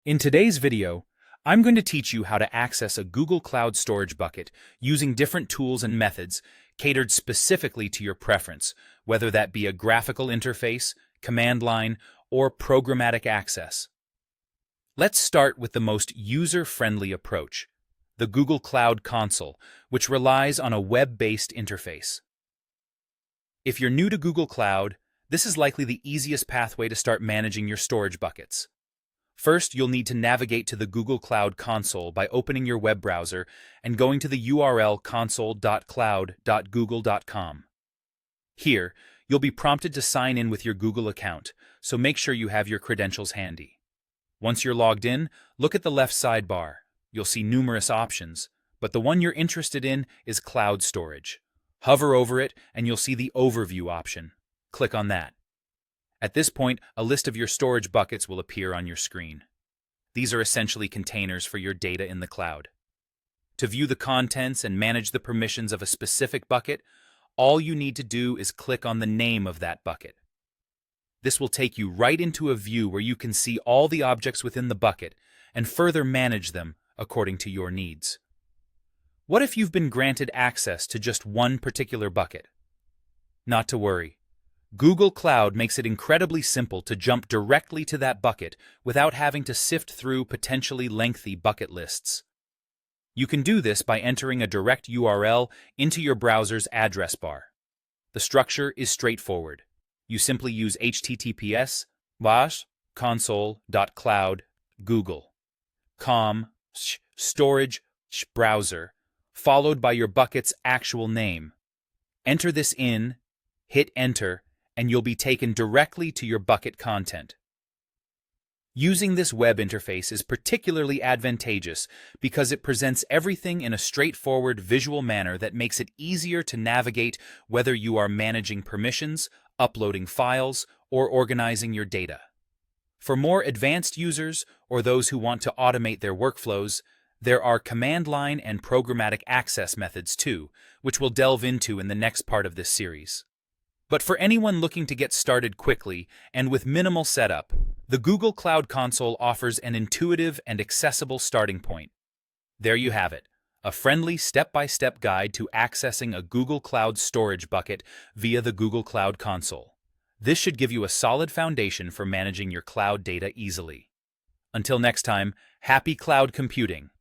In today's video, I'm going to teach you how to access a Google Cloud Storage bucket using different tools and methods catered specifically to your preference, whether that be a graphical interface, command line, or programmatic access. Let's start with the most user-friendly approach, the Google Cloud Console, which relies on a web-based interface. If you're new to Google Cloud, this is likely the easiest pathway to start managing your storage buckets. First, you'll need to navigate to the Google Cloud Console by opening your web browser and going to the URL console.cloud.google.com. Here, you'll be prompted to sign in with your Google account, so make sure you have your credentials handy. Once you're logged in, look at the left sidebar. You'll see numerous options, but the one you're interested in is Cloud Storage. Hover over it and you'll see the Overview option. Click on that. At this point, a list of your storage buckets will appear on your screen. These are essentially containers for your data in the cloud. To view the contents and manage the permissions of a specific bucket, all you need to do is click on the name of that bucket. This will take you right into a view where you can see all the objects within the bucket and further manage them according to your needs. What if you've been granted access to just one particular bucket? Not to worry. Google Cloud makes it incredibly simple to jump directly to that bucket without having to sift through potentially lengthy bucket lists. You can do this by entering a direct URL into your browser's address bar. The structure is straightforward. You simply use https://console.cloud.google.com/storage/browser, followed by your bucket's actual name. Enter this in, hit enter, and you'll be taken directly to your bucket content. Using this web interface is particularly advantageous because it presents everything in a straightforward visual manner that makes it easier to navigate whether you are managing permissions, uploading files, or organizing your data. For more advanced users or those who want to automate their workflows, there are command line and programmatic access methods too, which we'll delve into in the next part of this series. But for anyone looking to get started quickly and with minimal setup, the Google Cloud Console offers an intuitive and accessible starting point. There you have it, a friendly step-by-step guide to accessing a Google Cloud storage bucket via the Google Cloud Console. This should give you a solid foundation for managing your cloud data easily. Until next time, happy cloud computing!